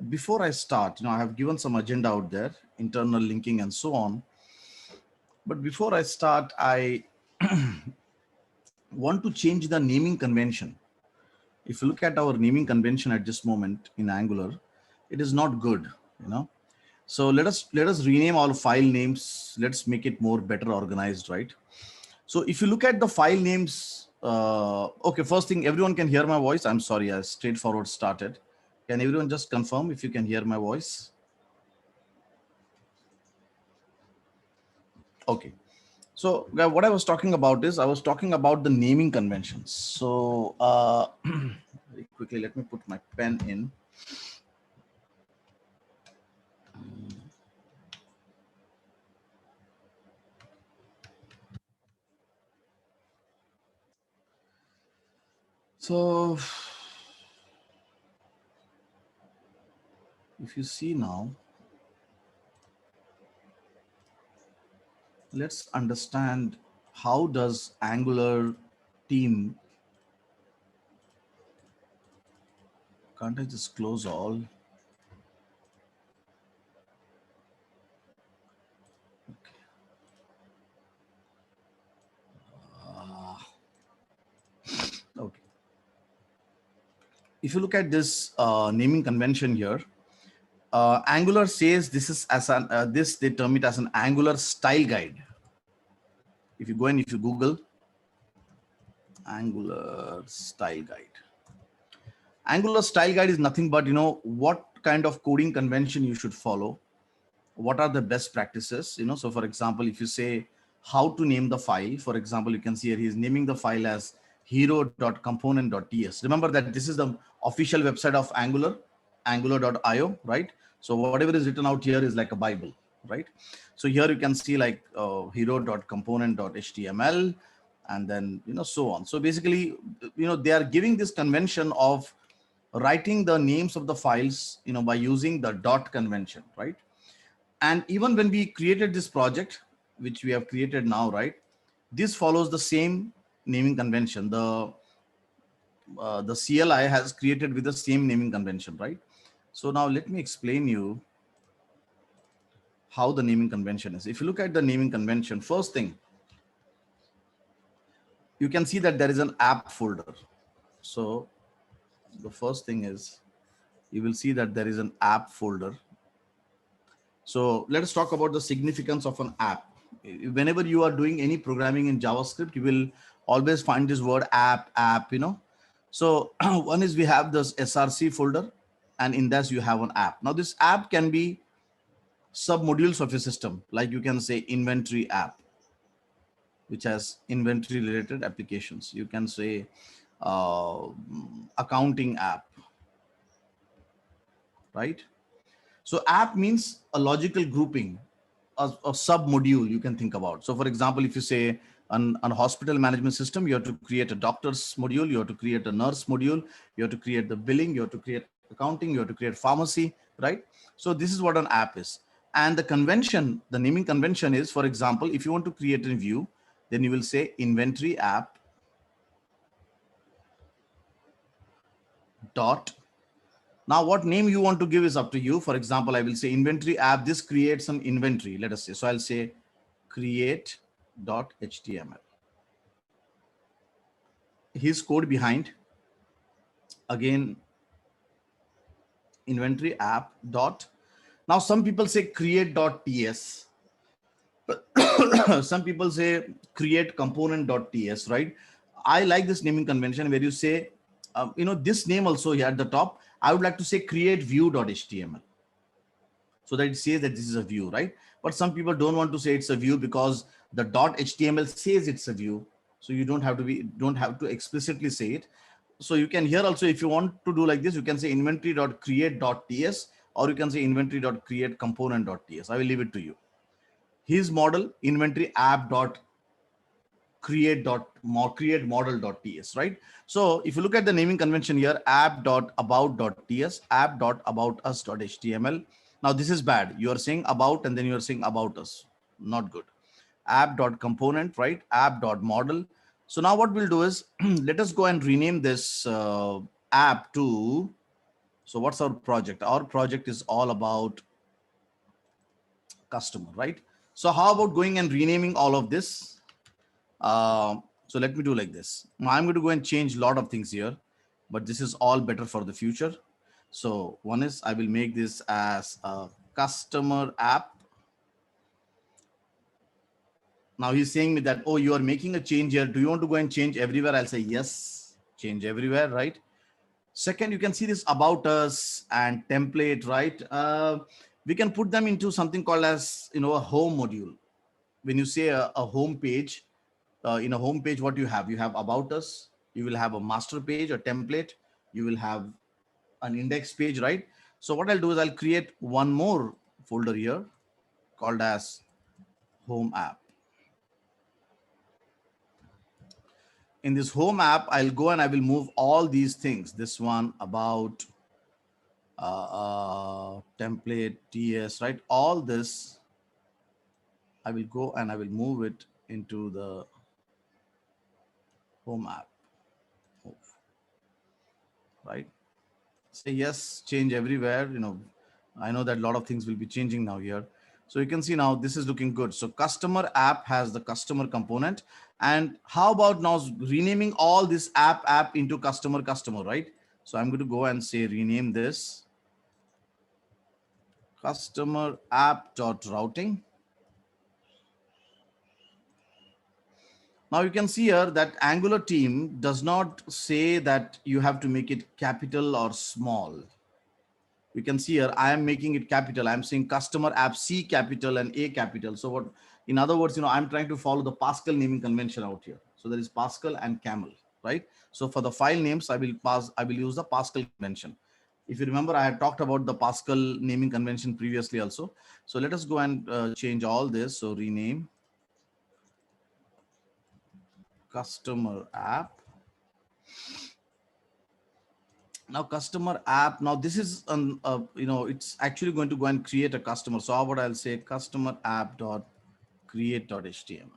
Before I start, I have given some agenda out there, internal linking and so on. But before I start, I want to change the naming convention. If you look at our naming convention at this moment in Angular, it is not good, you know. So let us rename our file names. Let's make it more better organized, right? So if you look at the file names, okay, first thing, everyone can hear my voice. I'm sorry, I straightforward started. Can everyone just confirm if you can hear my voice? Okay. So what I was talking about is I was talking about the naming conventions. So very quickly, let me put my pen in. So if you see now, let's understand how does Angular team, can't I just close all? Okay. If you look at this naming convention here, Angular says this is as an this they term it as an Angular style guide. If you go and if you Google Angular style guide, Angular style guide is nothing but what kind of coding convention you should follow. What are the best practices? So for example, if you say how to name the file, for example, you can see here he's naming the file as hero.component.ts. Remember that this is the official website of Angular, angular.io, right? So whatever is written out here is like a Bible, right? So here you can see like hero.component.html and then so on. So basically they are giving this convention of writing the names of the files by using the dot convention, right? And even when we created this project, which we have created now, right, this follows the same naming convention. The CLI has created with the same naming convention, right? So now let me explain you how the naming convention is. If you look at the naming convention, first thing, you can see that there is an app folder. So the first thing is you will see that there is an app folder. So let us talk about the significance of an app. Whenever you are doing any programming in JavaScript, you will always find this word app. So one is we have this SRC folder, and in that you have an app. Now this app can be sub modules of your system, like you can say inventory app, which has inventory related applications. You can say uh, accounting app, right? So app means a logical grouping, a sub module you can think about. So for example, if you say an hospital management system, you have to create a doctor's module, you have to create a nurse module, you have to create the billing, you have to create accounting, you have to create pharmacy, right? So this is what an app is. And the convention, the naming convention is, for example, if you want to create a view, then you will say inventory app dot. Now, what name you want to give is up to you. For example, I will say inventory app. This creates an inventory, let us say. So I'll say create.html. His code behind, again, inventory app dot. Now, some people say create.ts. Some people say create component.ts, right? I like this naming convention where you say, this name also here at the top. I would like to say create view.html, so that it says that this is a view, right? But some people don't want to say it's a view because the .html says it's a view. So you don't have to explicitly say it. So you can here also, if you want to do like this, you can say inventory.create.ts, or you can say inventory.create component.ts. I will leave it to you. His model, inventory app dot create model.ts, right? So if you look at the naming convention here, app.about.ts, app.aboutus.html. Now this is bad. You are saying about and then you are saying about us. Not good. App.component, right? App.model. So now what we'll do is let us go and rename this app to So what's our project? Our project is all about customer, right? So how about going and renaming all of this? So let me do like this. Now I'm going to go and change a lot of things here, but this is all better for the future. So one is I will make this as a customer app. Now he's saying me that, oh, you are making a change here. Do you want to go and change everywhere? I'll say yes, change everywhere, right? Second, you can see this about us and template, right? We can put them into something called as, a home module. When you say a home page, in a home page, what you have about us, you will have a master page, a template, you will have an index page, right? So what I'll do is I'll create one more folder here called as home app. In this home app, I'll go and I will move all these things. This one about template, TS, right? All this, I will go and I will move it into the home app, right? Say yes, change everywhere. I know that a lot of things will be changing now here. So you can see now this is looking good. So customer app has the customer component. And how about now renaming all this app into customer, right? So I'm going to go and say rename this customer app dot routing. Now you can see here that Angular team does not say that you have to make it capital or small. You can see here, I am making it capital. I'm saying customer app C capital and A capital. So what, in other words, I'm trying to follow the Pascal naming convention out here. So there is Pascal and Camel, right? So for the file names, I will use the Pascal convention. If you remember, I had talked about the Pascal naming convention previously also. So let us go and change all this. So rename customer app. Now customer app, now this is it's actually going to go and create a customer. So how about I'll say customer app dot create dot html,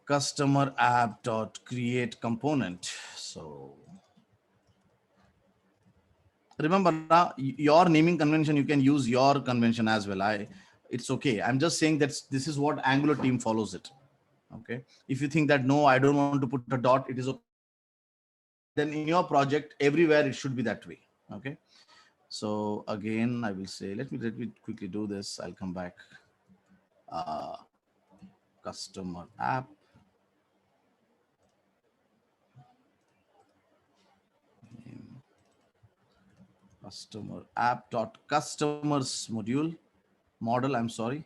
customer app dot create component. So remember now, your naming convention, you can use your convention as well. It's okay. I'm just saying that this is what Angular team follows it. Okay, if you think that no, I don't want to put a dot, it is okay. Then in your project everywhere it should be that way. Okay. So again, I will say, let me quickly do this. I'll come back. Uh, Customer app. Customer app dot customers model. I'm sorry.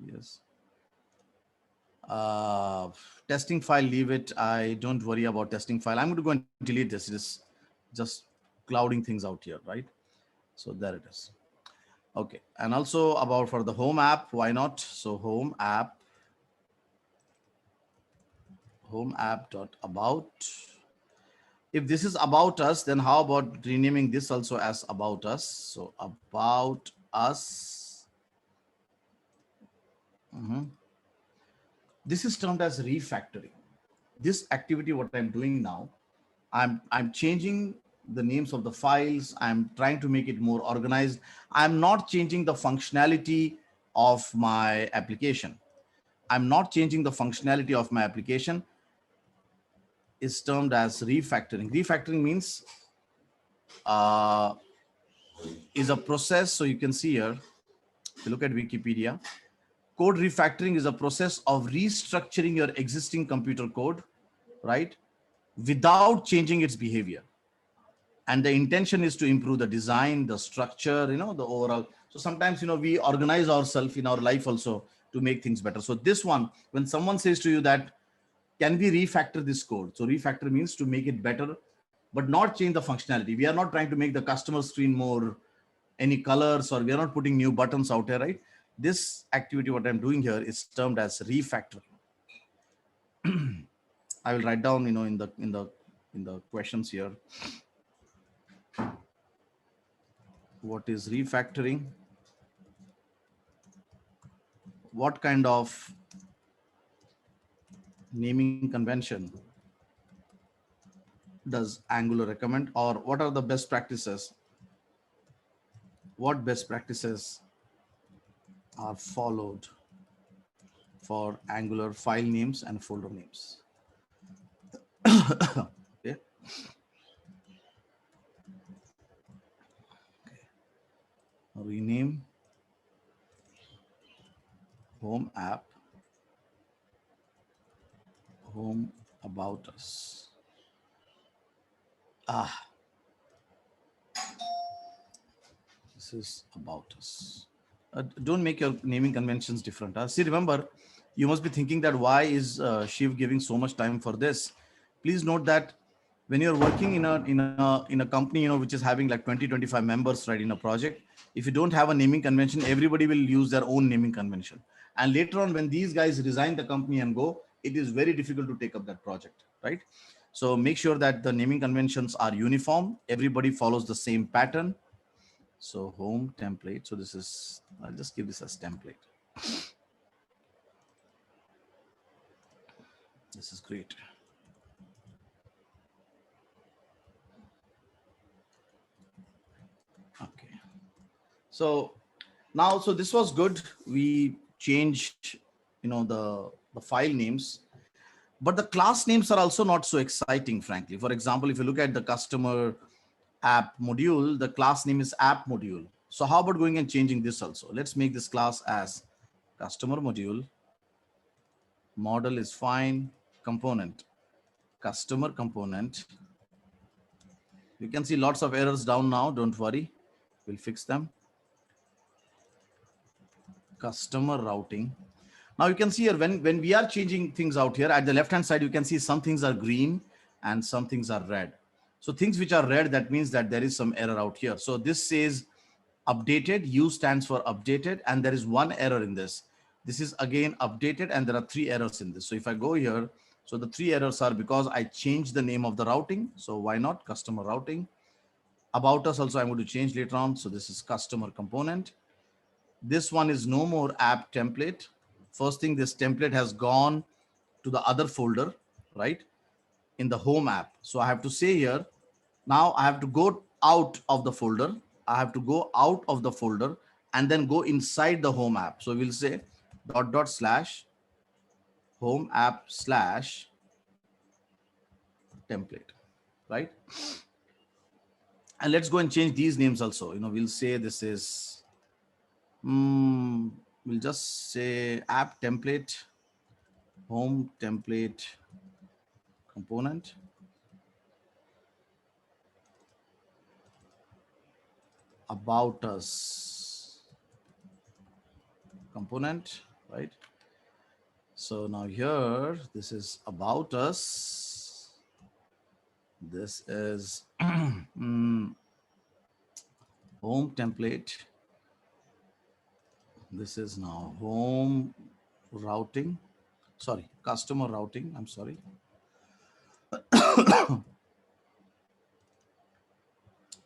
Yes. Testing file, leave it. I don't worry about testing file. I'm going to go and delete this. It is just clouding things out here, right? So there it is. Okay. And also about for the home app, why not? So home app dot about. If this is about us, then how about renaming this also as about us? So about us. This is termed as refactoring. This activity, what I'm doing now, I'm changing the names of the files. I'm trying to make it more organized. I'm not changing the functionality of my application. I'm not changing the functionality of my application. Is termed as refactoring. Refactoring means is a process. So you can see here, if you look at Wikipedia, code refactoring is a process of restructuring your existing computer code, right, without changing its behavior. And the intention is to improve the design, the structure, the overall. So sometimes, we organize ourselves in our life also to make things better. So this one, when someone says to you that, can we refactor this code? So refactor means to make it better, but not change the functionality. We are not trying to make the customer screen more any colors, or we are not putting new buttons out here, right? This activity, what I'm doing here, is termed as refactor. I will write down, in the questions here, what is refactoring, what kind of naming convention does Angular recommend, or what are the best practices? What best practices are followed for Angular file names and folder names? Okay. Rename home app, home about us. Ah, this is about us. Don't make your naming conventions different. See, remember, you must be thinking that why is Shiv giving so much time for this? Please note that when you're working in a company, which is having like 20 25 members, right, in a project, if you don't have a naming convention, everybody will use their own naming convention. And later on, when these guys resign the company and go, it is very difficult to take up that project, right? So make sure that the naming conventions are uniform. Everybody follows the same pattern. So home template. So this is, I'll just give this as template. This is great. Okay. So now, so this was good. We changed, the file names, but the class names are also not so exciting, frankly. For example, if you look at the customer app module, the class name is app module. So how about going and changing this also? Let's make this class as customer module. Model is fine. Component, customer component. You can see lots of errors down now. Don't worry. We'll fix them. Customer routing. Now you can see here when we are changing things out here at the left hand side, you can see some things are green and some things are red. So things which are red, that means that there is some error out here. So this says updated. U stands for updated, and there is one error in this. This is again updated, and there are three errors in this. So if I go here, so the three errors are because I changed the name of the routing. So why not customer routing? About us also I'm going to change later on. So this is customer component. This one is no more app template. First thing, this template has gone to the other folder, right, in the home app. So I have to say here, now I have to go out of the folder. I have to go out of the folder and then go inside the home app. So we'll say // home app / template, right? And let's go and change these names also. We'll say this is, we'll just say app template, home template component, about us component, right? So now here, this is about us. This is home template. This is now home routing. Sorry, customer routing. I'm sorry.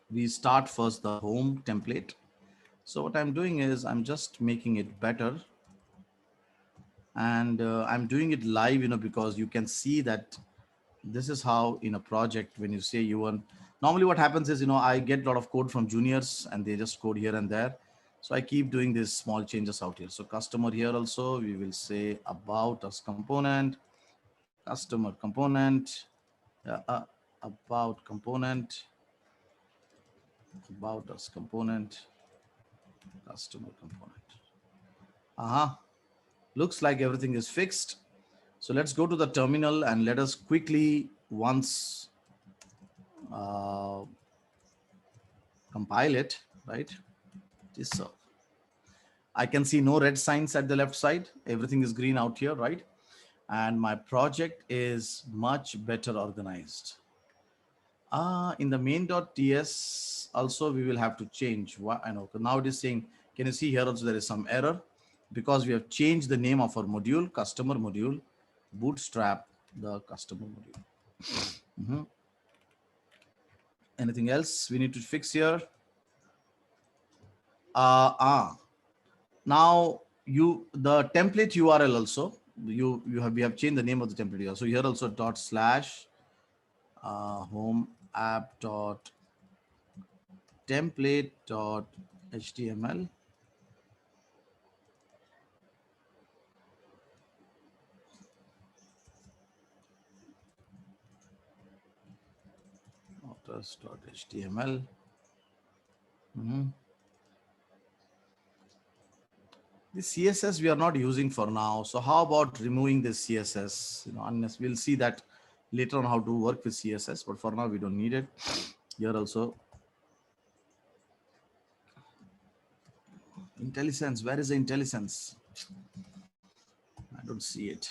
We start first the home template. So what I'm doing is I'm just making it better. And I'm doing it live, because you can see that this is how in a project, when you say you want, normally what happens is, I get a lot of code from juniors and they just code here and there. So I keep doing these small changes out here. So customer here also, we will say about us component, customer component, about component, about us component, customer component. Looks like everything is fixed. So let's go to the terminal and let us quickly once compile it, right? So I can see no red signs at the left side. Everything is green out here, right? And my project is much better organized. In the main.ts also, we will have to change. What I know now it is saying, can you see here also there is some error because we have changed the name of our module, customer module, bootstrap the customer module. Anything else we need to fix here? Now the template URL also, we have changed the name of the template here. So here also // home app dot template dot html. Html. The CSS we are not using for now. So how about removing this CSS? Unless we'll see that later on how to work with CSS, but for now we don't need it. Here also. IntelliSense, where is the IntelliSense? I don't see it.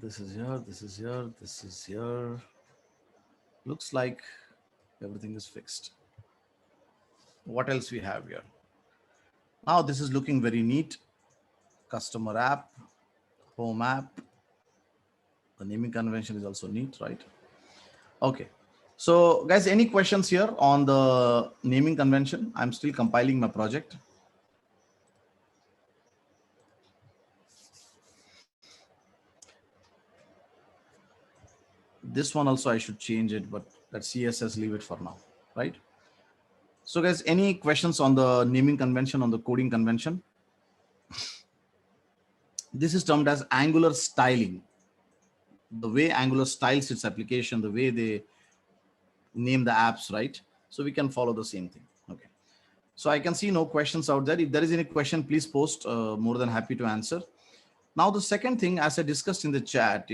This is here, this is here, this is here. Looks like everything is fixed. What else we have here? Now this is looking very neat. Customer app, home app. The naming convention is also neat, right? Okay. So guys, any questions here on the naming convention? I'm still compiling my project. This one also I should change it, but that CSS leave it for now, right? So guys, any questions on the naming convention, on the coding convention? This is termed as Angular styling. The way Angular styles its application, the way they name the apps, right? So we can follow the same thing. Okay. So I can see no questions out there. If there is any question, please post. More than happy to answer. Now, the second thing, as I discussed in the chat,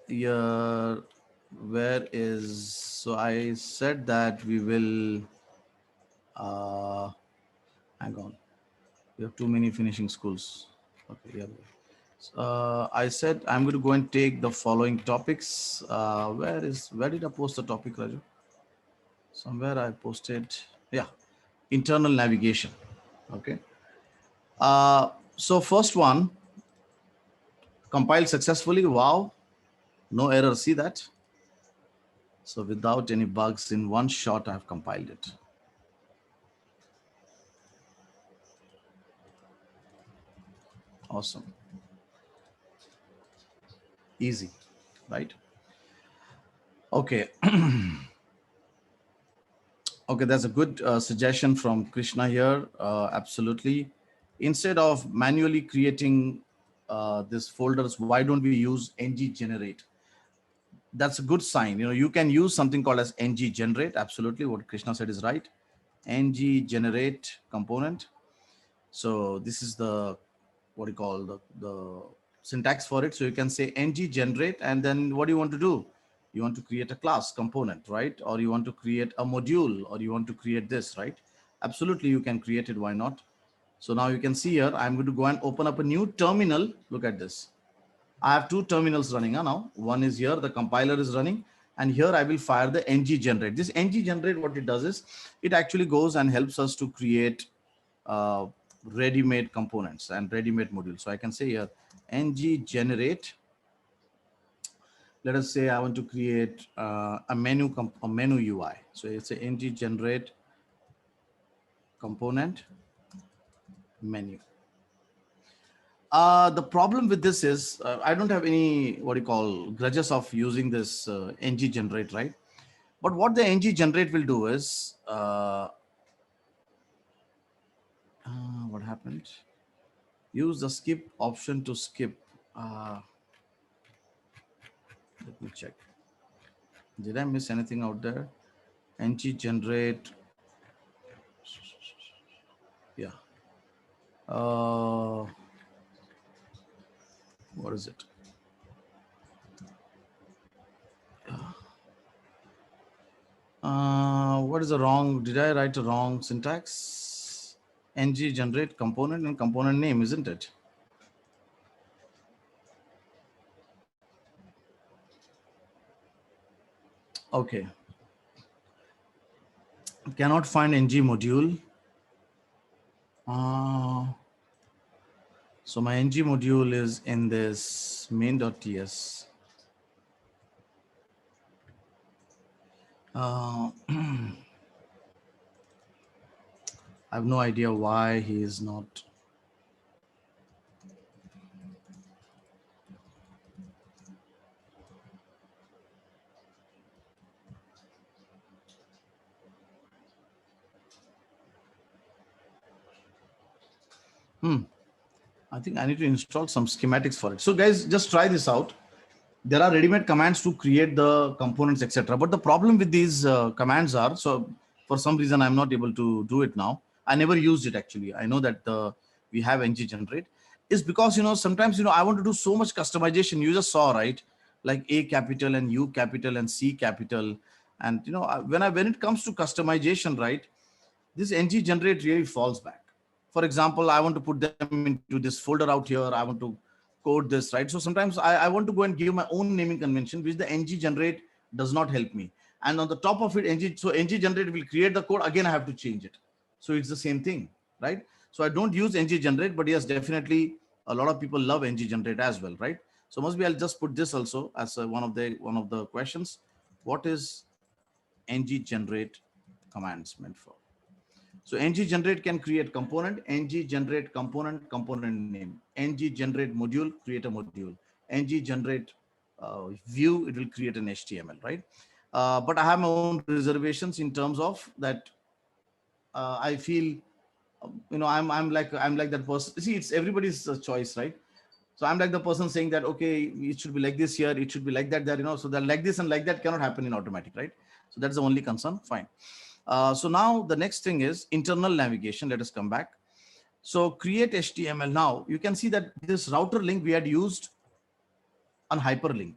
here, where is, so I said that we will, hang on, we have too many finishing schools. Okay, yeah. I said I'm going to go and take the following topics. Where did I post the topic, Raju? Somewhere I posted, yeah, internal navigation. Okay. So first one, compiled successfully. Wow, no error. See that? So without any bugs, in one shot, I've compiled it. Awesome. Easy, right? Okay. Okay, that's a good suggestion from Krishna here. Absolutely. Instead of manually creating these folders, why don't we use ng generate? That's a good sign. You can use something called as ng generate. Absolutely, what Krishna said is right. Ng generate component. So this is the, what you call the syntax for it. So you can say ng generate, and then what do you want to do? You want to create a class component, right? Or you want to create a module, or you want to create this, right? Absolutely, you can create it. Why not? So now you can see here, I'm going to go and open up a new terminal. Look at this. I have two terminals running now. One is here, the compiler is running, and here I will fire the ng generate. This ng generate, what it does is, it actually goes and helps us to create ready-made components and ready-made modules. So I can say here, ng generate. Let us say I want to create a menu UI. So it's a ng generate component menu. The problem with this is I don't have any, what you call, grudges of using this ng generate, right? But what the ng generate will do is, what happened? Use the skip option to skip. Let me check. Did I miss anything out there? ng generate. Yeah. What is it? What is the wrong? Did I write a wrong syntax? Ng generate component and component name, isn't it? Okay. Cannot find ng module. So my ng module is in this main.ts. I have no idea why he is not. I think I need to install some schematics for it. So guys, just try this out. There are ready-made commands to create the components, etc. But the problem with these commands are, so for some reason I'm not able to do it now. I never used it actually. I know that we have ng generate, is because sometimes I want to do so much customization. You just saw, right, like A capital and U capital and C capital, and when it comes to customization, right, this ng generate really falls back. For example, I want to put them into this folder out here. I want to code this, right? So sometimes I want to go and give my own naming convention, which the ng generate does not help me. And on the top of it, ng generate will create the code. Again, I have to change it. So it's the same thing, right? So I don't use ng generate, but yes, definitely a lot of people love ng generate as well, right? So must be I'll just put this also as one of the questions. What is ng generate commands meant for? So ng generate can create component, ng generate component name, ng generate module, create a module, ng generate view, it will create an HTML, right? But I have my own reservations in terms of that. I feel, I'm like that person. See, it's everybody's choice, right? So I'm like the person saying that, okay, it should be like this here, it should be like that there, so that like this and like that cannot happen in automatic, right? So that's the only concern. Fine. So now the next thing is internal navigation. Let us come back. So create HTML. Now you can see that this router link we had used on hyperlink.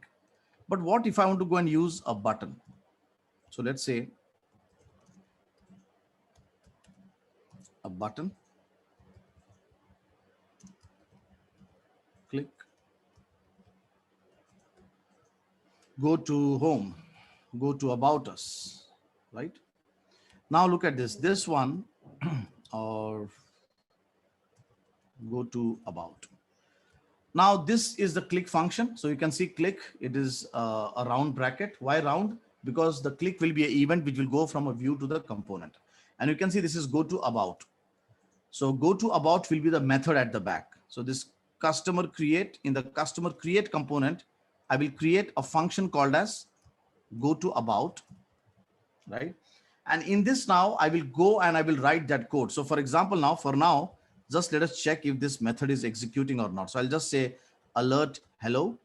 But what if I want to go and use a button? So let's say a button. Click. Go to home. Go to about us, right? Now look at this one or go to about. Now this is the click function. So you can see click, it is a round bracket. Why round? Because the click will be an event which will go from a view to the component. And you can see this is go to about. So go to about will be the method at the back. So this customer create, in the customer create component, I will create a function called as go to about, right? And in this now I will go and I will write that code. So for example, now for now, just let us check if this method is executing or not. So I'll just say alert hello.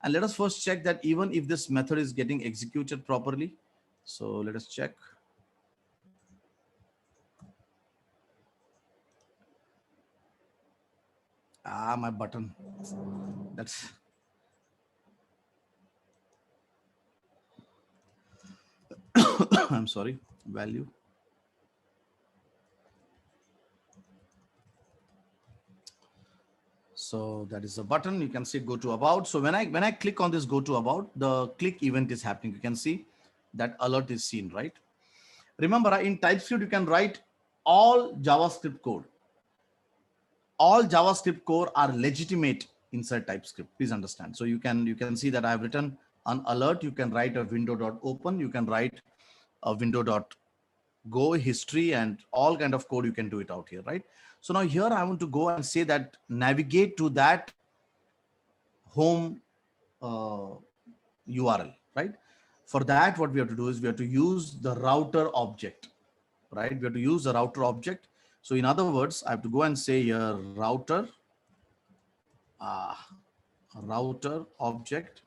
And let us first check that even if this method is getting executed properly. So let us check. My button. That's I'm sorry, value. So that is the button. You can see go to about. So when I click on this go to about, the click event is happening. You can see that alert is seen, right? Remember, in TypeScript, you can write all JavaScript code. All JavaScript core are legitimate inside TypeScript. Please understand. So you can see that I have written an alert. You can write a window.open. You can write a window.go history and all kind of code. You can do it out here, right? So now here I want to go and say that navigate to that home URL, right? For that, what we have to do is we have to use the router object, right? We have to use the router object. So in other words, I have to go and say here router, router object,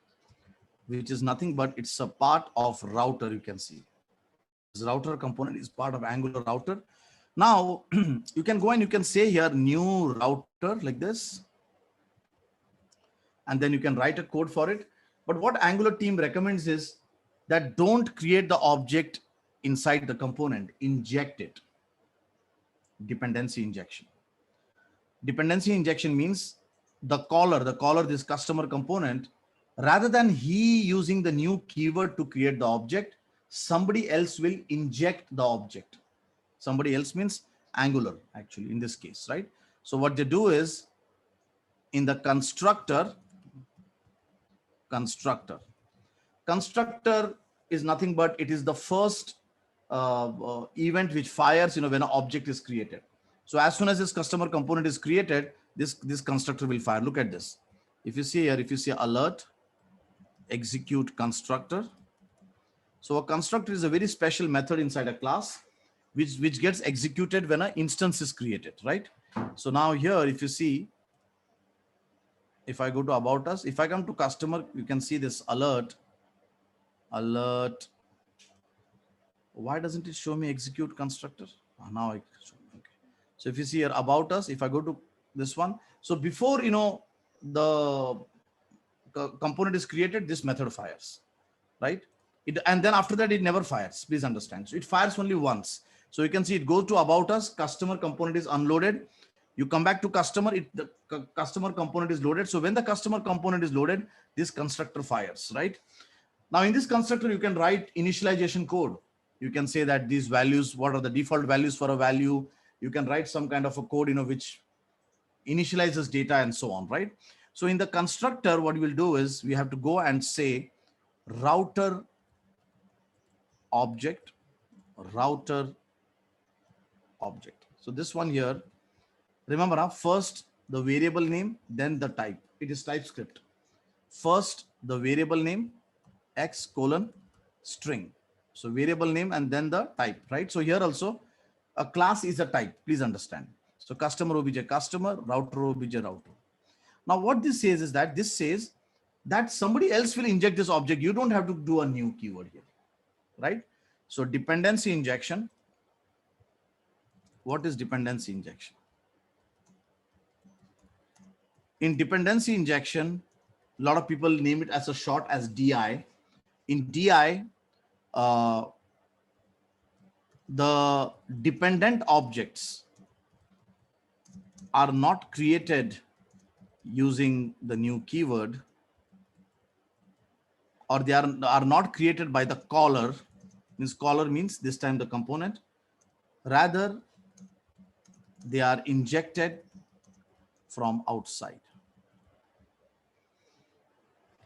which is nothing but it's a part of router. You can see this router component is part of Angular router. Now you can go and you can say here new router like this, and then you can write a code for it. But what Angular team recommends is that don't create the object inside the component, inject it. Dependency injection. Dependency injection means the caller, this customer component, rather than he using the new keyword to create the object, somebody else will inject the object. Somebody else means Angular, actually, in this case, right? So what they do is in the constructor is nothing but it is the first event which fires when an object is created. So as soon as this customer component is created, this constructor will fire. Look at this. If you see here, if you see alert execute constructor, so a constructor is a very special method inside a class which gets executed when an instance is created, right? So now here, if you see, if I go to about us, if I come to customer, you can see this alert. Why doesn't it show me execute constructor? Now I show me. Okay. So if you see here about us, if I go to this one, so before the component is created, this method fires, right? And then after that, it never fires. Please understand. So it fires only once. So you can see it goes to about us. Customer component is unloaded. You come back to customer. The customer component is loaded. So when the customer component is loaded, this constructor fires, right? Now in this constructor, you can write initialization code. You can say that these values, what are the default values for a value? You can write some kind of a code, which initializes data and so on, right? So in the constructor, what we'll do is we have to go and say router object. So this one here, remember, first the variable name, then the type. It is TypeScript. First the variable name, x colon string. So variable name and then the type, right? So here also a class is a type, please understand. So customer obj customer, router obj router. Now what this says is that this says that somebody else will inject this object. You don't have to do a new keyword here, right? So dependency injection. What is dependency injection? In dependency injection, a lot of people name it as a short as DI. In DI, the dependent objects are not created using the new keyword, or they are not created by the caller. Means caller means this time the component. Rather, they are injected from outside.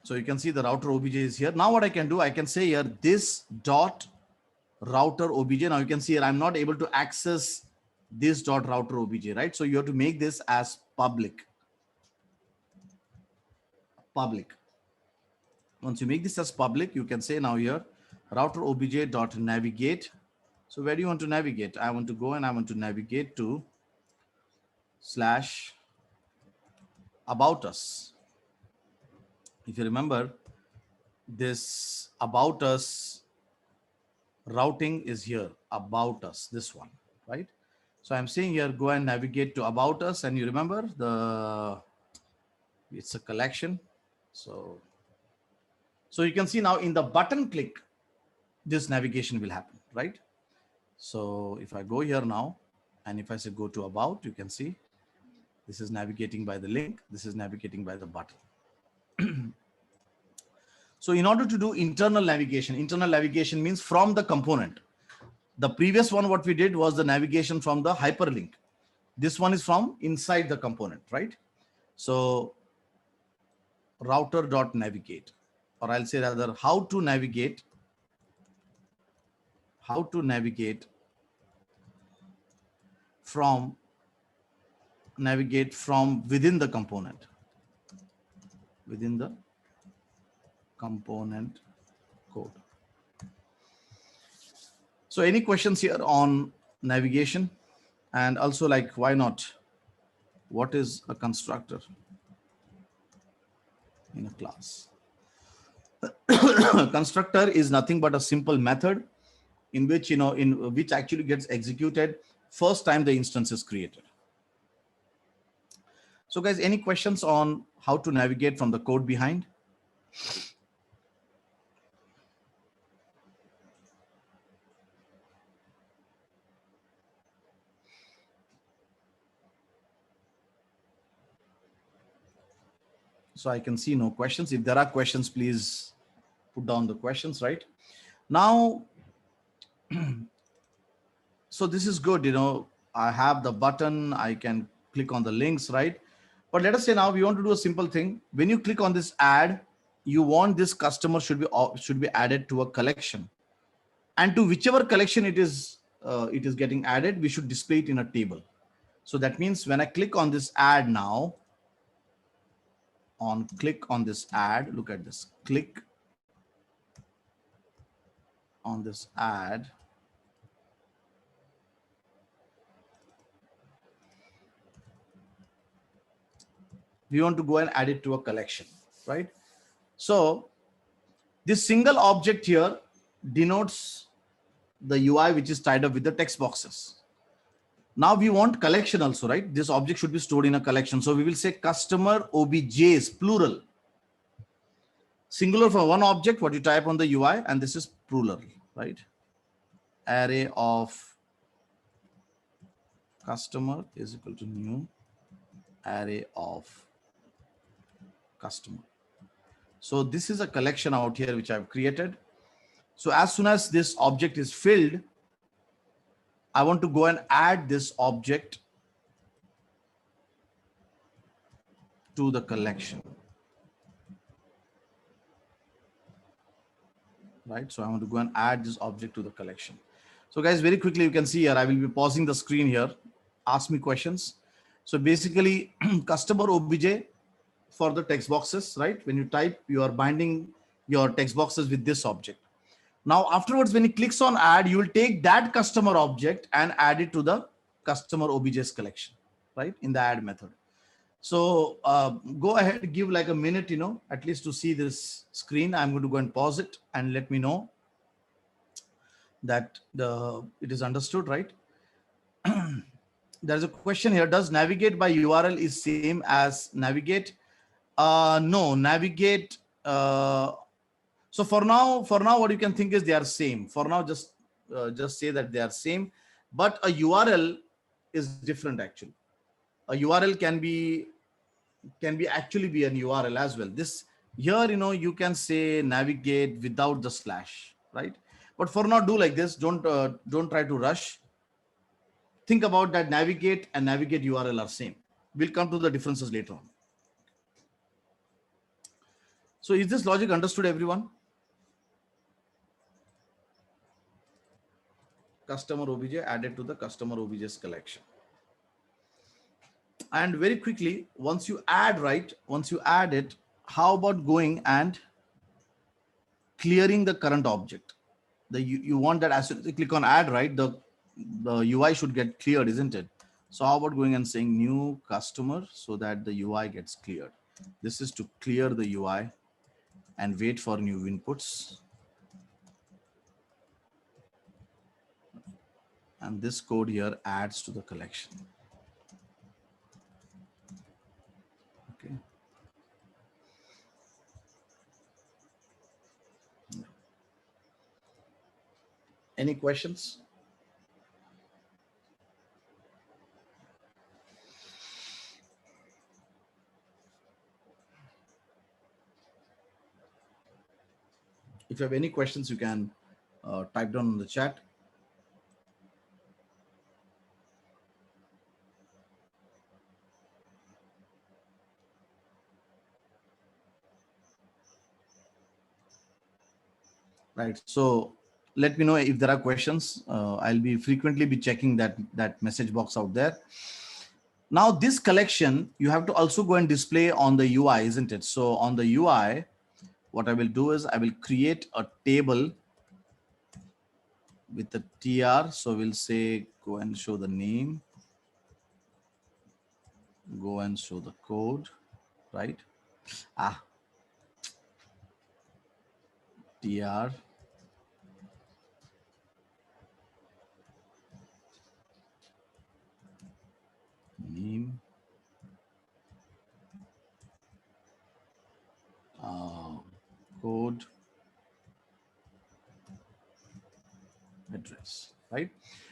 So you can see the router obj is here. Now what I can do, I can say here this dot router obj. Now you can see here I'm not able to access this dot router obj, right? So you have to make this as public. Once you make this as public, you can say now here router obj dot navigate. So where do you want to navigate? I want to go and I want to navigate to / about us. If you remember, this about us routing is here, about us, this one, right? So I'm saying here, go and navigate to about us, and you remember it's a collection. So you can see now in the button click, this navigation will happen, right? So if I go here now, and if I say go to about, you can see this is navigating by the link, this is navigating by the button. So in order to do internal navigation means from the component. The previous one, what we did was the navigation from the hyperlink. This one is from inside the component, right? So router.navigate, or I'll say rather how to navigate from within the component, code. So any questions here on navigation? And also, like, why not? What is a constructor in a class? Constructor is nothing but a simple method in which, in which actually gets executed first time the instance is created. So guys, any questions on how to navigate from the code behind? So I can see no questions. If there are questions, please put down the questions, right? Now, so this is good, I have the button, I can click on the links, right? But let us say now we want to do a simple thing. When you click on this add, you want this customer should be added to a collection, and to whichever collection it is getting added, we should display it in a table. So that means when I click on this add now, click on this add, look at this, click on this add. we want to go and add it to a collection, right? So this single object here denotes the UI which is tied up with the text boxes. Now we want collection also, right? This object should be stored in a collection. So we will say customer OBJs, plural. Singular for one object, what you type on the UI, and this is plural, right? Array of customer is equal to new array of customer. So this is a collection out here which I've created. So as soon as this object is filled, I want to go and add this object to the collection, right? So I want to go and add this object to the collection. So guys, very quickly, you can see here, I will be pausing the screen here. Ask me questions. So basically customer OBJ for the text boxes, right? When you type, you are binding your text boxes with this object. Now afterwards, when he clicks on add, you will take that customer object and add it to the customer OBJ's collection, right? In the add method. So go ahead, give like a minute, at least to see this screen. I'm going to go and pause it and let me know that it is understood, right? There's a question here. Does navigate by URL is same as navigate? No, navigate. So for now, what you can think is they are same. For now, just say that they are same. But a URL is different actually. A URL can be actually be an URL as well. This here, you can say navigate without the slash, right? But for now, do like this. Don't try to rush. Think about that navigate and navigate URL are same. We'll come to the differences later on. So is this logic understood, everyone? Customer OBJ added to the customer OBJ's collection. And very quickly, once you add it, how about going and clearing the current object? You want that as you click on add, right? The UI should get cleared, isn't it? So how about going and saying new customer so that the UI gets cleared? This is to clear the UI and wait for new inputs. And this code here adds to the collection. Okay. Any questions? If you have any questions, you can type down in the chat. Right. So let me know if there are questions. I'll be frequently be checking that message box out there. Now this collection, you have to also go and display on the UI, isn't it? So on the UI, what I will do is I will create a table with the TR. So we'll say, go and show the name, go and show the code, right? TR. Name. Code. Address, right?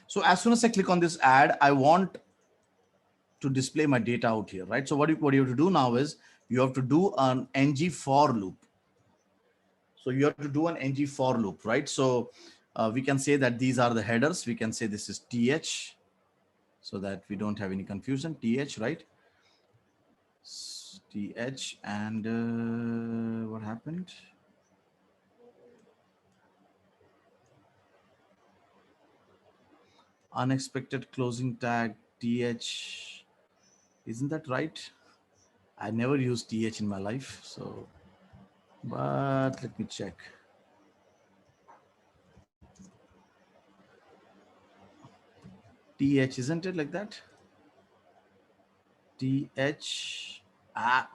So as soon as I click on this add, I want to display my data out here, right? So what you have to do now is you have to do an ng for loop. So you have to do an ng for loop, right? So we can say that these are the headers. We can say this is th, so that we don't have any confusion. Th, right? Th, and what happened? Unexpected closing tag th. Isn't that right? I never used th in my life, so but let me check. TH, isn't it like that? TH, Ah,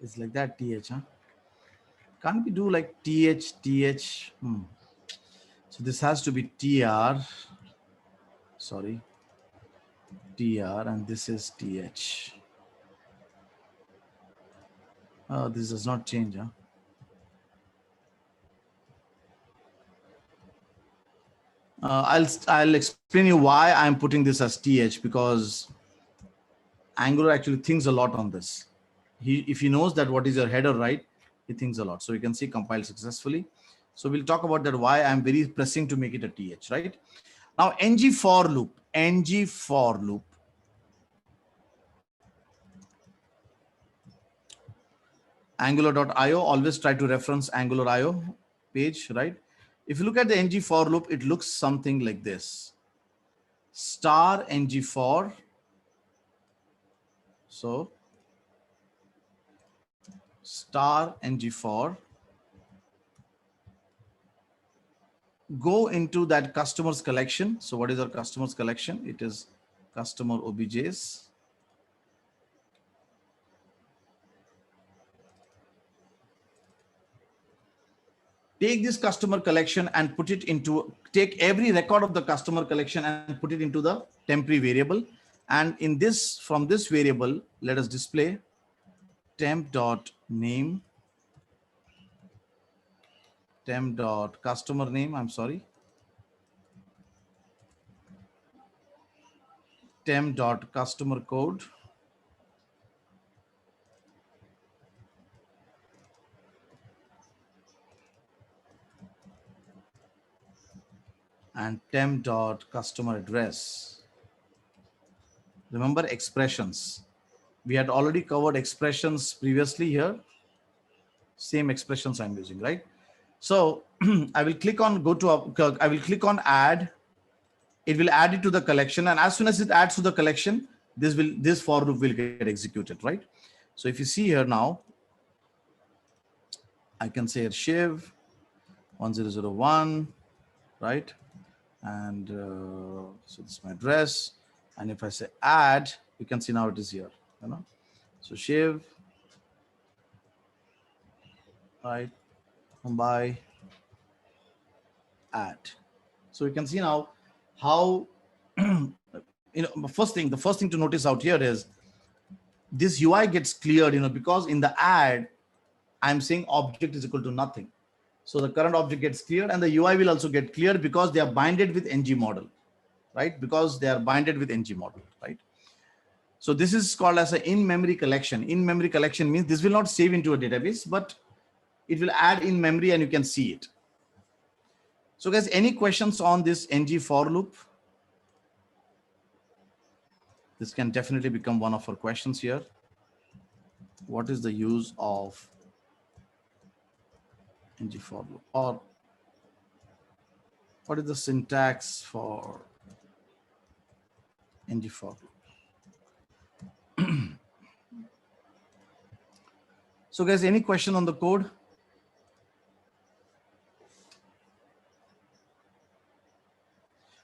it's like that th, huh? Can't we do like th? So this has to be tr. Sorry, tr, and this is th. This does not change, huh? I'll explain you why I'm putting this as th, because Angular actually thinks a lot on this. If he knows that what is your header, right, he thinks a lot. So you can see compiled successfully. So we'll talk about that, why I'm very pressing to make it a th, right? Now ng for loop, Angular.io, always try to reference Angular.io page, right? If you look at the ng for loop, it looks something like this. Star ng for, so star ng for, go into that customers collection. So what is our customers collection? It is customer objs. Take this customer collection and put it into, take every record of the customer collection and put it into the temporary variable. And in this, from this variable, let us display temp.name, temp.customer name, I'm sorry, temp.customer code, and temp.customer address. Remember expressions. We had already covered expressions previously here. Same expressions I'm using, right? So I will click on I will click on add. It will add it to the collection. And as soon as it adds to the collection, this for loop will get executed, right? So if you see here now, I can say Shiv 1001, right? And so this is my address. And if I say add, you can see now it is here, you know? So Shiv, right? Mumbai, add. So you can see now how, the first thing to notice out here is this UI gets cleared, because in the add, I'm saying object is equal to nothing. So the current object gets cleared and the UI will also get cleared because they are binded with ng model, right? Because they are binded with ng model, right? So this is called as an in-memory collection. In-memory collection means this will not save into a database, but it will add in memory and you can see it. So guys, any questions on this ng for loop? This can definitely become one of our questions here. What is the use of ng for loop, or what is the syntax for ng for loop? So guys, any question on the code?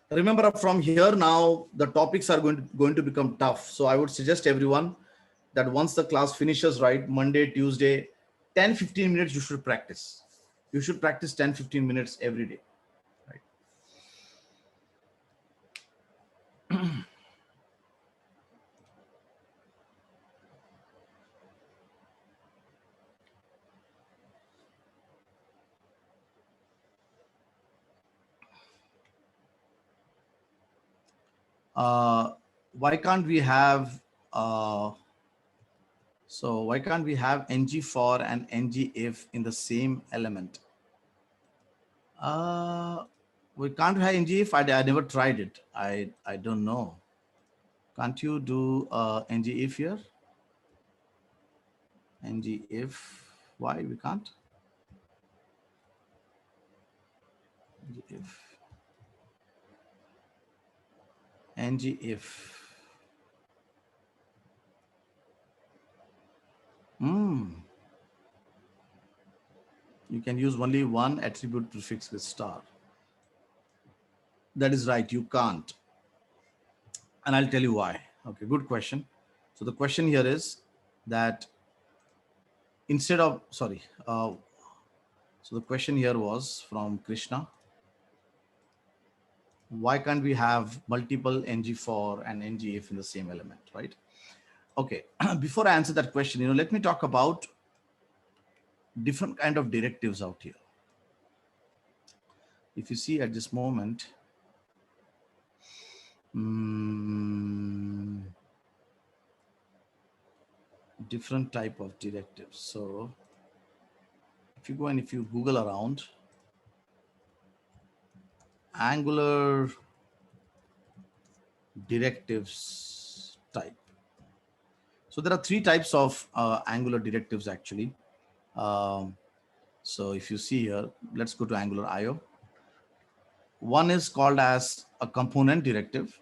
Remember, from here now, the topics are going to become tough. So I would suggest everyone that once the class finishes, right, Monday, Tuesday, 10-15 minutes, you should practice. You should practice 10-15 minutes every day, right? Why can't we have, so why can't we have ng for and ng if in the same element? We can't have ng if. I never tried it. I don't know. Can't you do ng if here? Ng if, why we can't? If ng if. You can use only one attribute prefix with star. That is right, you can't. And I'll tell you why. Okay, good question. So the question here is, that instead of, sorry, so the question here was from Krishna. Why can't we have multiple ng4 and ngif in the same element, right? Okay, before I answer that question, let me talk about different kind of directives out here. If you see at this moment, different type of directives. So if you go and if you Google around Angular directives type. So there are three types of Angular directives actually. So if you see here, let's go to Angular IO. One is called as a component directive.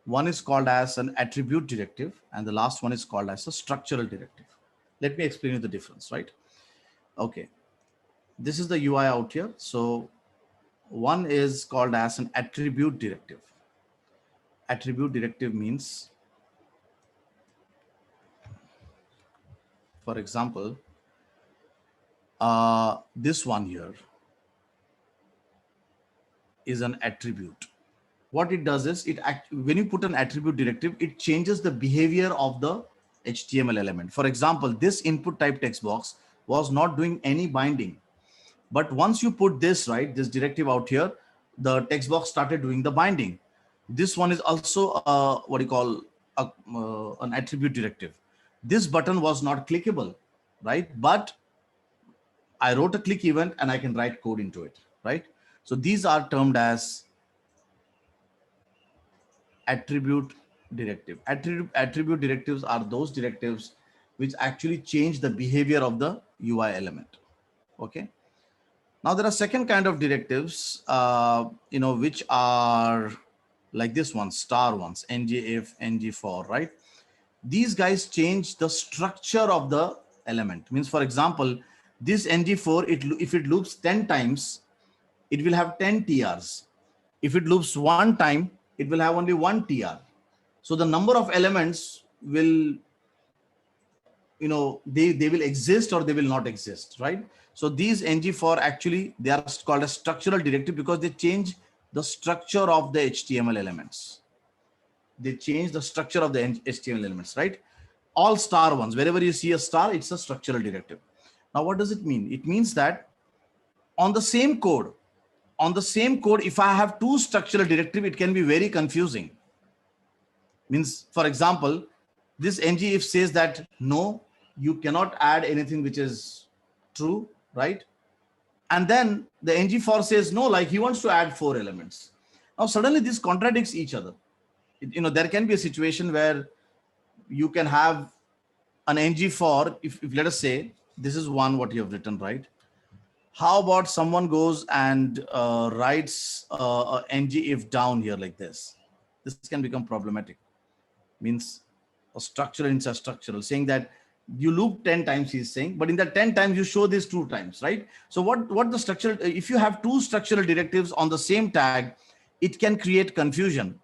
One is called as an attribute directive. And the last one is called as a structural directive. Let me explain you the difference, right? Okay. This is the UI out here. So one is called as an attribute directive. Attribute directive means, for example, this one here is an attribute. What it does is when you put an attribute directive, it changes the behavior of the HTML element. For example, this input type text box was not doing any binding. But once you put this, right, this directive out here, the text box started doing the binding. This one is also what you call an attribute directive. This button was not clickable, right? But I wrote a click event and I can write code into it, right? So these are termed as attribute directive. Attribute directives are those directives which actually change the behavior of the UI element. Okay. Now there are second kind of directives, which are like this one, star ones, ngif, ng4, right? These guys change the structure of the element. Means, for example, this ng4, if it loops 10 times, it will have 10 TRs. If it loops one time, it will have only one TR. So the number of elements will, they will exist or they will not exist, right? So these ng4 actually, they are called a structural directive because they change the structure of the HTML elements. They change the structure of the HTML elements, right? All star ones, wherever you see a star, it's a structural directive. Now, what does it mean? It means that on the same code, if I have two structural directive, it can be very confusing. Means, for example, this ngif says that no, you cannot add anything which is true, right? And then the ng4 says no, like he wants to add 4 elements. Now suddenly this contradicts each other. There can be a situation where you can have an ng4, if let us say this is one what you have written, right? How about someone goes and writes a ngif down here like this? This can become problematic. Means a structural inside structural, saying that you loop 10 times, he's saying, but in that 10 times you show this 2 times, right? So what the structural, if you have two structural directives on the same tag, it can create confusion,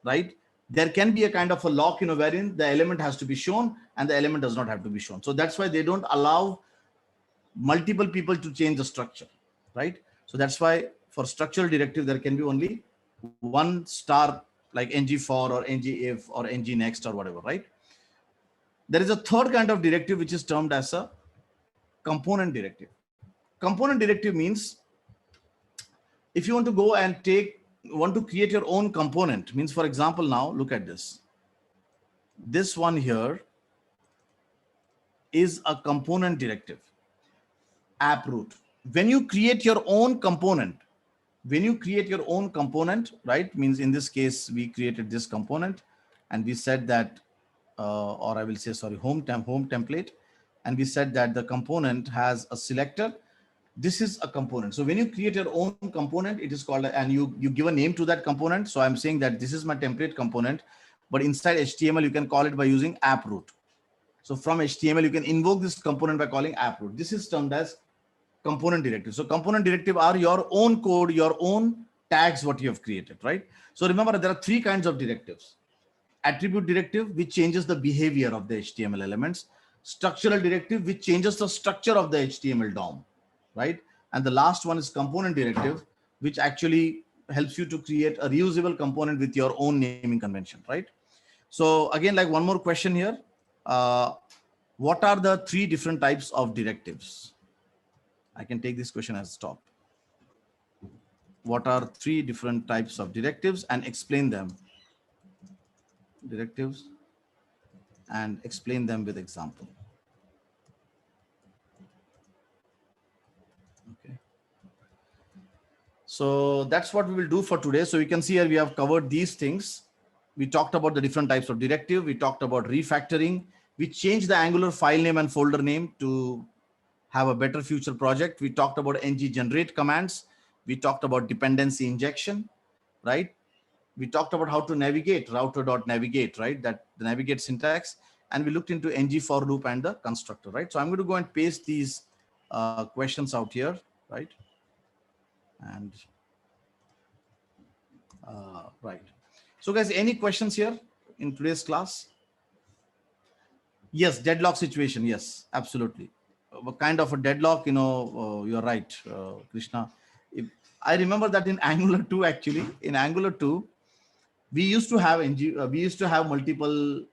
right? There can be a kind of a lock, wherein the element has to be shown and the element does not have to be shown. So that's why they don't allow multiple people to change the structure, right? So that's why for structural directive, there can be only one star, like ng4 or ngif or ngnext or whatever, right? There is a third kind of directive which is termed as a component directive. Component directive means if you want to go and want to create your own component, means, for example, now look at this. This one here is a component directive, app root. When you create your own component, right, means in this case, we created this component and we said that, or I will say, sorry, home template. And we said that the component has a selector. This is a component. So when you create your own component, it is called, and you give a name to that component. So I'm saying that this is my template component, but inside HTML, you can call it by using app root. So from HTML, you can invoke this component by calling app root. This is termed as component directive. So component directive are your own code, your own tags, what you have created, right? So remember, there are 3 kinds of directives. Attribute directive, which changes the behavior of the HTML elements. Structural directive, which changes the structure of the HTML DOM, right? And the last one is component directive, which actually helps you to create a reusable component with your own naming convention, right? So again, like one more question here. What are the three different types of directives? I can take this question as top. What are three different types of directives and explain them? Directives and explain them with example. Okay. So that's what we will do for today. So you can see here we have covered these things. We talked about the different types of directive. We talked about refactoring. We changed the Angular file name and folder name to have a better future project. We talked about ng generate commands. We talked about dependency injection, right? We talked about how to navigate router.navigate, right? That the navigate syntax. And we looked into ng for loop and the constructor, right? So I'm going to go and paste these questions out here, right? And right. So guys, any questions here in today's class? Yes, deadlock situation. Yes, absolutely. Kind of a deadlock, you're right, Krishna. I remember that in Angular 2, actually, in Angular 2, we used to have multiple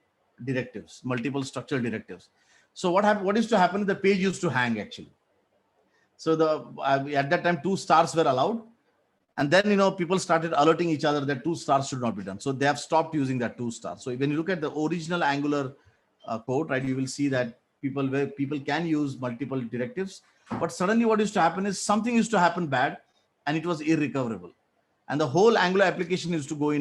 directives, multiple structural directives. So what happened? What used to happen? The page used to hang actually. So at that time, 2 stars were allowed. And then, people started alerting each other that 2 stars should not be done. So they have stopped using that 2 stars. So when you look at the original Angular code, right, you will see that people can use multiple directives. But suddenly what used to happen is something used to happen bad and it was irrecoverable. And the whole Angular application used to go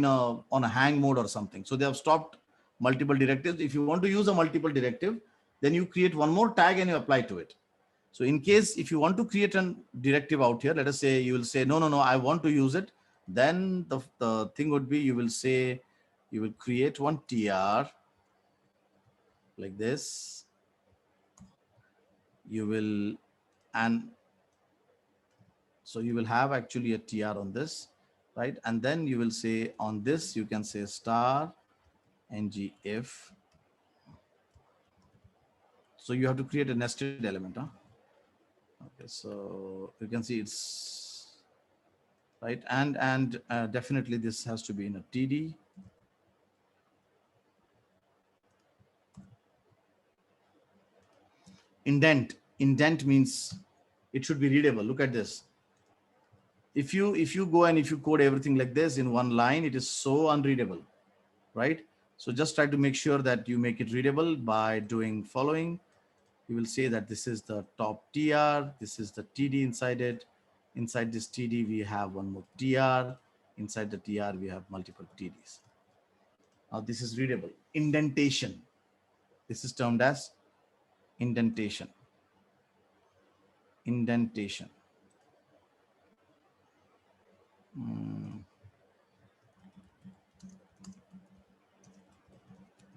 on a hang mode or something. So they have stopped multiple directives. If you want to use a multiple directive, then you create one more tag and you apply to it. So in case if you want to create a directive out here, let us say you will say, no, I want to use it. Then the thing would be, you will create one tr like this. So you will have actually a tr on this, right? And then you will say on this, you can say star ng if. So you have to create a nested element, huh? Okay, so you can see it's right, and definitely this has to be in a TD. Indent means it should be readable. Look at this. If you go and if you code everything like this in one line, it is so unreadable, right? So just try to make sure that you make it readable by doing following. You will say that this is the top TR, this is the TD inside it. Inside this TD, we have one more TR. Inside the TR, we have multiple TDs. Now this is readable. Indentation. This is termed as indentation. Indentation.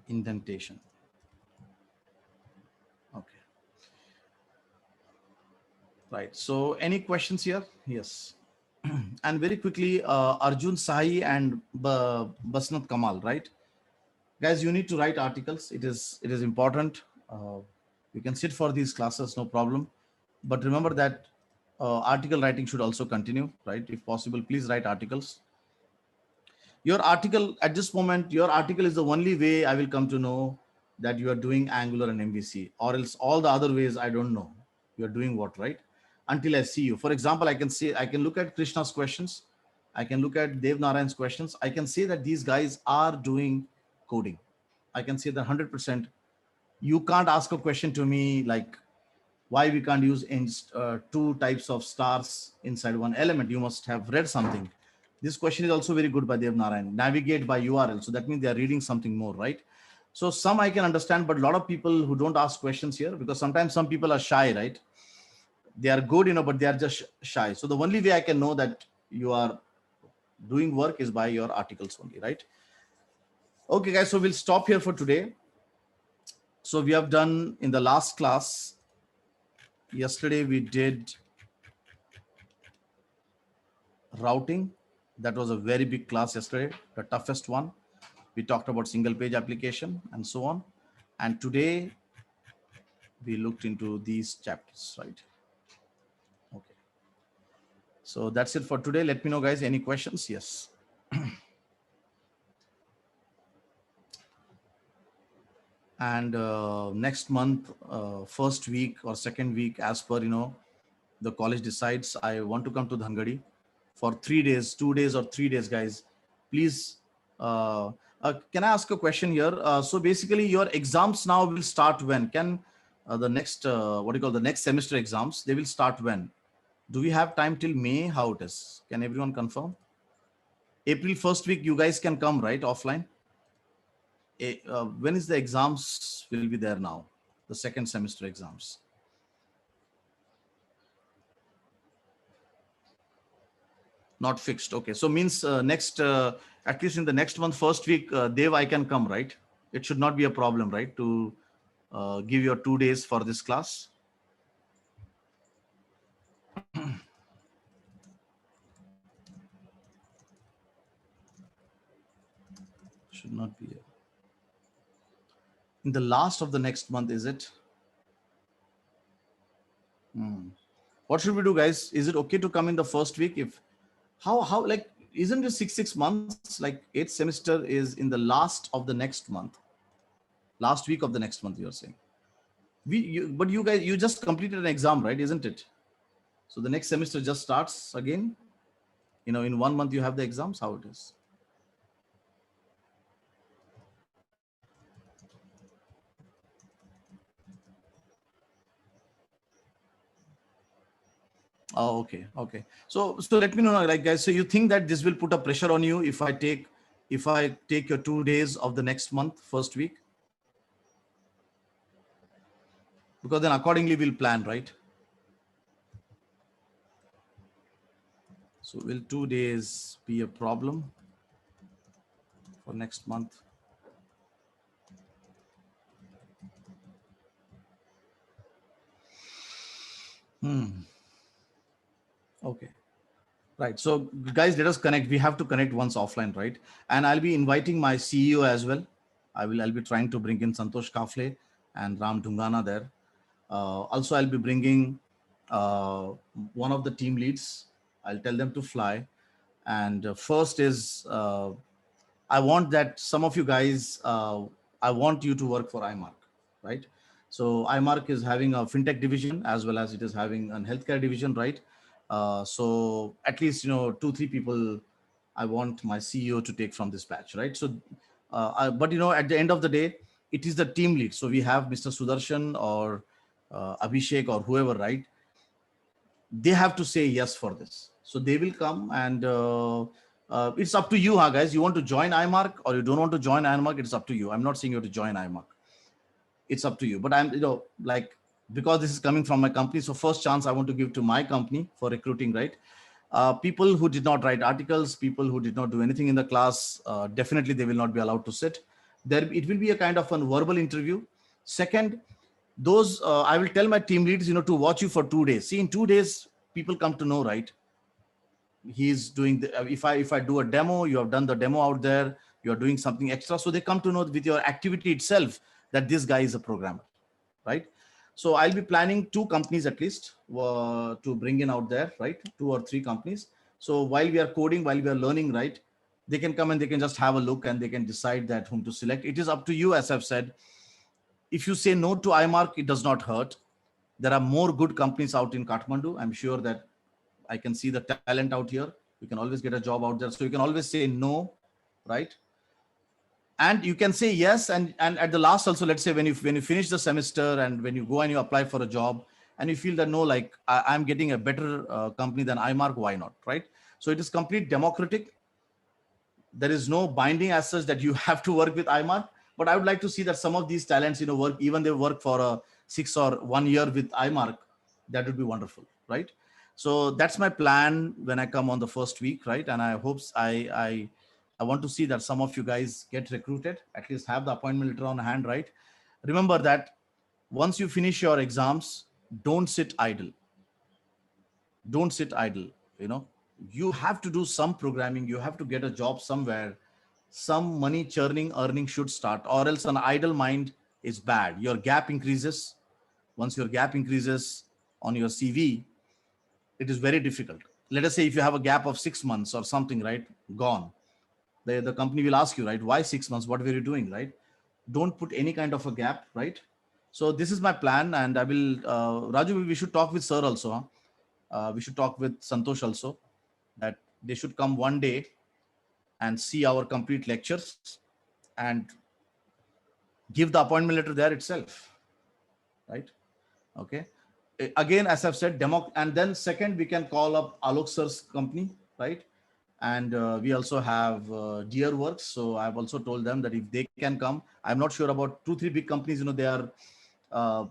Indentation. Okay. Right. So any questions here? Yes. And very quickly, Arjun Sahi and Basnat Kamal, right? Guys, you need to write articles. It is important. You can sit for these classes, no problem. But remember that article writing should also continue, right? If possible, please write articles. Your article at this moment, your article is the only way I will come to know that you are doing Angular and MVC, or else all the other ways I don't know you are doing what, right? Until I see you. For example, I can look at Krishna's questions. I can look at Dev Narayan's questions. I can say that these guys are doing coding. I can say that 100%. You can't ask a question to me like why we can't use two types of stars inside one element. You must have read something. This question is also very good by Dev Narayan. Navigate by URL. So that means they are reading something more, right? So some I can understand, but a lot of people who don't ask questions here, because sometimes some people are shy, right? They are good, but they are just shy. So the only way I can know that you are doing work is by your articles only, right? Okay, guys, so we'll stop here for today. So we have done in the last class, yesterday we did routing. That was a very big class yesterday, the toughest one. We talked about single page application and so on. And today we looked into these chapters, right? Okay. So that's it for today. Let me know, guys, any questions? Yes. And next month, first week or second week, as per, the college decides, I want to come to Dhangadi for 3 days, 2 days or 3 days, guys. Please, can I ask a question here? So basically your exams now will start when? Can the next, what do you call, the next semester exams, they will start when? Do we have time till May? How it is? Can everyone confirm? April first week, you guys can come, right? Offline. When is the exams will be there now? The second semester exams. Not fixed. Okay. So means next, at least in the next month, first week, Dev, I can come, right? It should not be a problem, right? To give your 2 days for this class. Should not be. In the last of the next month, is it? What should we do, guys? Is it okay to come in the first week? If how like, isn't it 6 months? Like 8th semester is in the last of the next month, last week of the next month. You're saying but you guys, you just completed an exam, right? Isn't it? So the next semester just starts again. In 1 month you have the exams. How it is? Oh, okay, okay. So let me know, like, guys. So you think that this will put a pressure on you if I take your 2 days of the next month, first week? Because then accordingly we'll plan, right? So will 2 days be a problem for next month? Okay. Right. So guys, let us connect. We have to connect once offline, right? And I'll be inviting my CEO as well. I'll be trying to bring in Santosh Kafle and Ram Dhungana there. Also, I'll be bringing one of the team leads. I'll tell them to fly. And first is, I want that some of you guys, I want you to work for iMark, right? So iMark is having a fintech division as well as it is having a healthcare division, right? So at least, 2-3 people I want my CEO to take from this batch, right? So, but at the end of the day, it is the team lead. So we have Mr. Sudarshan or Abhishek or whoever, right? They have to say yes for this. So they will come, and it's up to you, huh, guys? You want to join iMark or you don't want to join iMark? It's up to you. I'm not saying you have to join iMark. It's up to you. But I'm, like, because this is coming from my company, so first chance I want to give to my company for recruiting, right? People who did not write articles, people who did not do anything in the class, definitely they will not be allowed to sit. There, it will be a kind of a verbal interview. Second, those I will tell my team leads, to watch you for 2 days. See, in 2 days, people come to know, right? He's doing the, if I do a demo, you have done the demo out there, you're doing something extra, so they come to know with your activity itself that this guy is a programmer, right? So I'll be planning 2 companies at least to bring in out there, right? 2 or 3 companies. So while we are coding, while we are learning, right, they can come and they can just have a look and they can decide that whom to select. It is up to you. As I've said, if you say no to iMark, it does not hurt. There are more good companies out in Kathmandu. I'm sure that I can see the talent out here. You can always get a job out there. So you can always say no, right? And you can say yes. And at the last also, let's say when you finish the semester and when you go and you apply for a job and you feel that no, like I'm getting a better company than iMark, why not, right? So it is complete democratic. There is no binding as such that you have to work with iMark. But I would like to see that some of these talents, work, even they work for a 6 or 1 year with iMark. That would be wonderful, right? So that's my plan when I come on the first week, right? And I hope I want to see that some of you guys get recruited, at least have the appointment letter on hand, right? Remember that once you finish your exams, don't sit idle. Don't sit idle. You have to do some programming. You have to get a job somewhere. some money churning earning should start, or else an idle mind is bad. Your gap increases. Once your gap increases on your CV, it is very difficult. Let us say if you have a gap of 6 months or something, right? Gone. The company will ask you, right? Why 6 months? What were you doing, right? Don't put any kind of a gap, right? So this is my plan, and I will, Raju, we should talk with sir also. Huh? We should talk with Santosh also, that they should come one day and see our complete lectures and give the appointment letter there itself, right? Okay. Again, as I've said, and then second, we can call up Alok sir's company, right? And we also have Dear Works. So I've also told them that if they can come, I'm not sure about 2-3 big companies. They're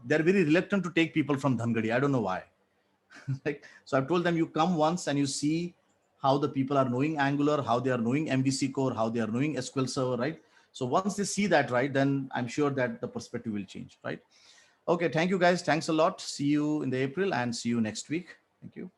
very reluctant to take people from Dhangadi. I don't know why. Like, so I've told them, you come once and you see how the people are knowing Angular, how they are knowing MVC core, how they are knowing SQL Server, right? So once they see that, right, then I'm sure that the perspective will change, right? Okay, thank you guys. Thanks a lot. See you in the April and see you next week. Thank you.